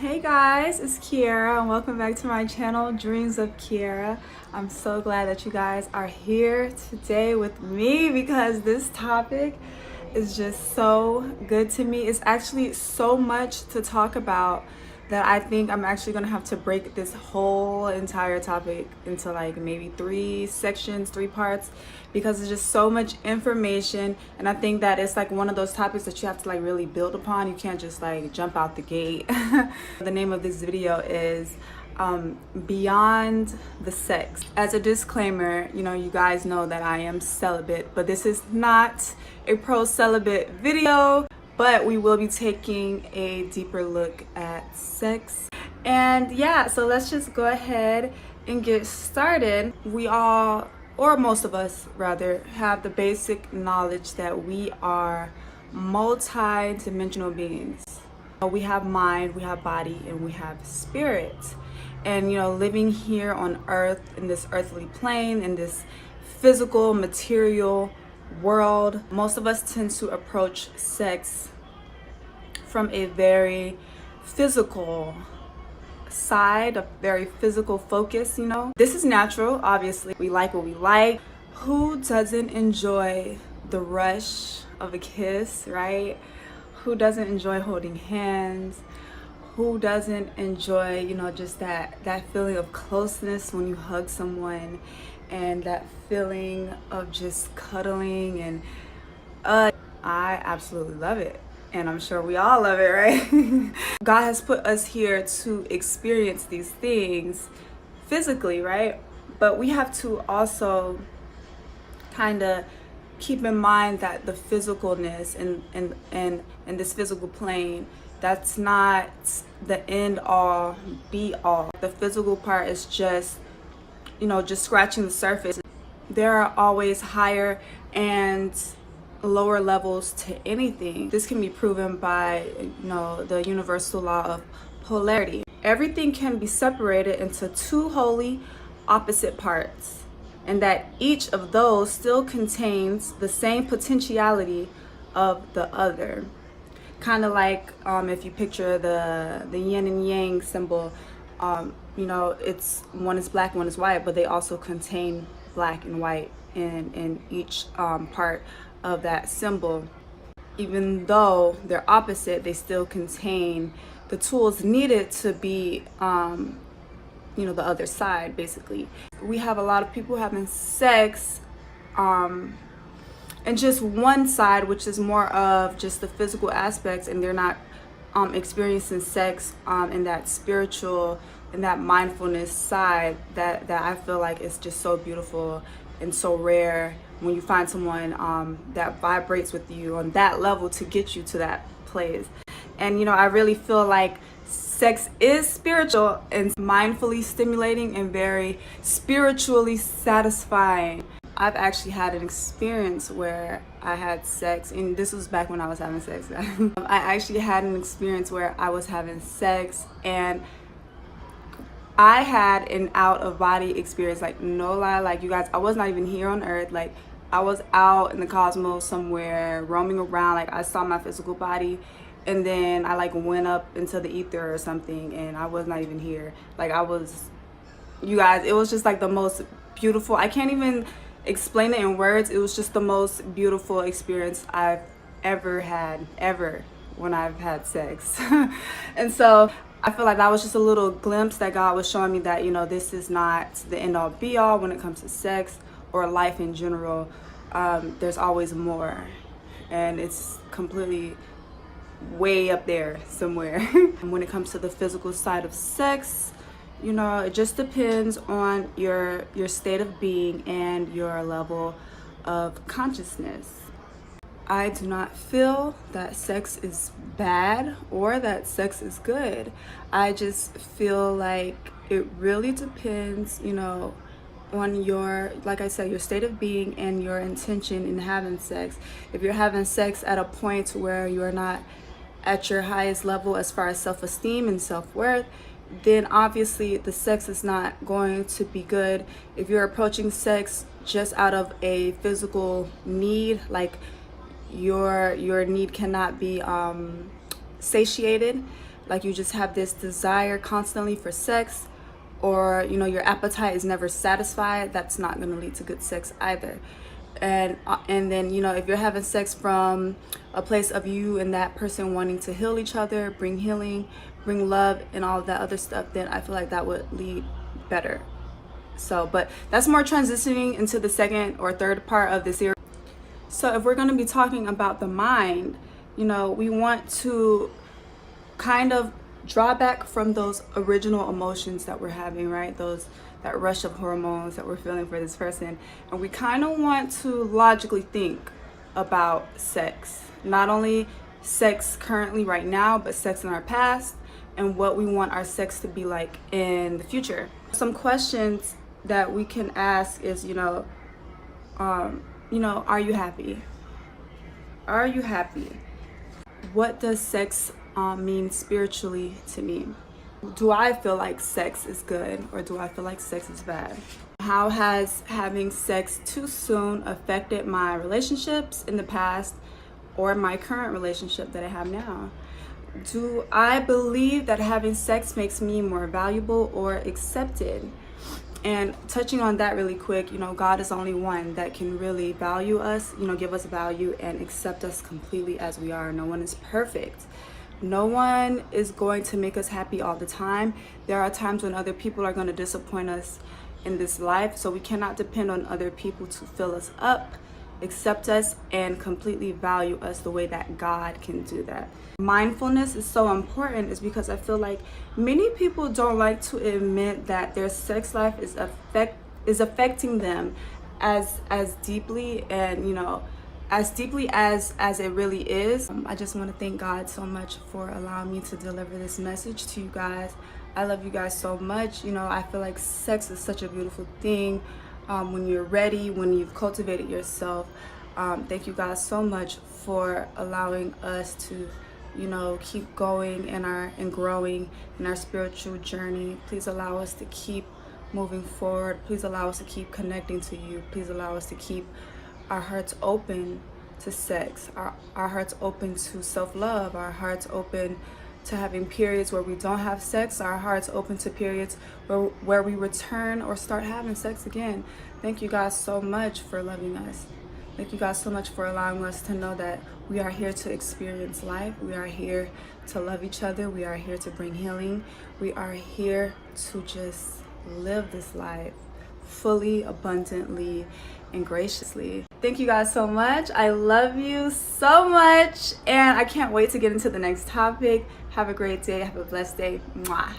Hey guys, it's Kiera and welcome back to my channel, Dreams of Kiera. I'm so glad that you guys are here today with me because this topic is just so good to me. It's actually so much to talk about that I think I'm actually gonna have to break this whole entire topic into like maybe 3 sections, 3 parts, because it's just so much information. And I think that it's like one of those topics that you have to like really build upon. You can't just like jump out the gate. The name of this video is Beyond the Sex. As a disclaimer, you guys know that I am celibate, but this is not a pro-celibate video, but we will be taking a deeper look at sex. And yeah, so let's just go ahead and get started. We all, or most of us rather, have the basic knowledge that we are multi-dimensional beings. We have mind, we have body, and we have spirit. And living here on earth, in this earthly plane, in this physical material world, most of us tend to approach sex from a very physical side, a very physical focus. This is natural. Obviously, we like what we like. Who doesn't enjoy the rush of a kiss, right? Who doesn't enjoy holding hands? Who doesn't enjoy just that feeling of closeness when you hug someone, and that feeling of just cuddling? And I absolutely love it, and I'm sure we all love it, right? God has put us here to experience these things physically, right? But we have to also kind of keep in mind that the physicalness and this physical plane, that's not the end all be all. The physical part is just just scratching the surface. There are always higher and lower levels to anything. This can be proven by the universal law of polarity. Everything can be separated into 2 wholly opposite parts, and that each of those still contains the same potentiality of the other. Kind of like if you picture the yin and yang symbol, it's one is black, one is white, but they also contain black and white in each part of that symbol. Even though they're opposite, they still contain the tools needed to be the other side. Basically, we have a lot of people having sex and just one side, which is more of just the physical aspects, and they're not experiencing sex in that spiritual and that mindfulness side that I feel like is just so beautiful and so rare when you find someone that vibrates with you on that level to get you to that place. And I really feel like sex is spiritual and mindfully stimulating and very spiritually satisfying. I've actually had an experience where I had sex, and this was back when I was having sex. I actually had an experience where I was having sex, and I had an out-of-body experience. Like, no lie, like, you guys, I was not even here on earth. Like, I was out in the cosmos somewhere, roaming around. Like, I saw my physical body, and then I like went up into the ether or something, and I was not even here. Like, you guys, it was just like the most beautiful, I can't even explain it in words. It was just the most beautiful experience I've ever had, ever, when I've had sex. And so I feel like that was just a little glimpse that God was showing me that this is not the end all be all when it comes to sex or life in general. There's always more, and it's completely way up there somewhere. When it comes to the physical side of sex, it just depends on your state of being and your level of consciousness. I do not feel that sex is bad or that sex is good. I just feel like it really depends, on your, like I said, your state of being and your intention in having sex. If you're having sex at a point where you're not at your highest level as far as self-esteem and self-worth, then obviously the sex is not going to be good. If you're approaching sex just out of a physical need, like your need cannot be satiated, like you just have this desire constantly for sex, or you know your appetite is never satisfied, that's not going to lead to good sex either. And then, you know, if you're having sex from a place of you and that person wanting to heal each other, bring healing, bring love and all of that other stuff, then I feel like that would lead better. So, but that's more transitioning into the second or third part of the series. So if we're going to be talking about the mind, you know, we want to kind of draw back from those original emotions that we're having, right? That rush of hormones that we're feeling for this person. And we kind of want to logically think about sex. Not only sex currently right now, but sex in our past and what we want our sex to be like in the future. Some questions that we can ask is, you know, are you happy? Are you happy? What does sex mean spiritually to me? Do I feel like sex is good, or do I feel like sex is bad? How has having sex too soon affected my relationships in the past or my current relationship that I have now? Do I believe that having sex makes me more valuable or accepted? And touching on that really quick, you know, God is only one that can really value us, you know, give us value and accept us completely as we are. No one is perfect. No one is going to make us happy all the time. There are times when other people are going to disappoint us in this life, so we cannot depend on other people to fill us up, accept us, and completely value us the way that God can do that. Mindfulness is so important is because I feel like many people don't like to admit that their sex life is affecting them as deeply, and you know, as deeply as it really is. I just want to thank God so much for allowing me to deliver this message to you guys. I love you guys so much. You know, I feel like sex is such a beautiful thing when you're ready, when you've cultivated yourself. Thank you guys so much for allowing us to, you know, keep going and growing in our spiritual journey. Please allow us to keep moving forward. Please allow us to keep connecting to you. Please allow us to keep our hearts open to sex, our hearts open to self-love, our hearts open to having periods where we don't have sex, our hearts open to periods where we return or start having sex again. Thank you guys so much for loving us. Thank you guys so much for allowing us to know that we are here to experience life. We are here to love each other. We are here to bring healing. We are here to just live this life fully, abundantly, and graciously. Thank you guys so much. I love you so much, and I can't wait to get into the next topic. Have a great day. Have a blessed day. Mwah.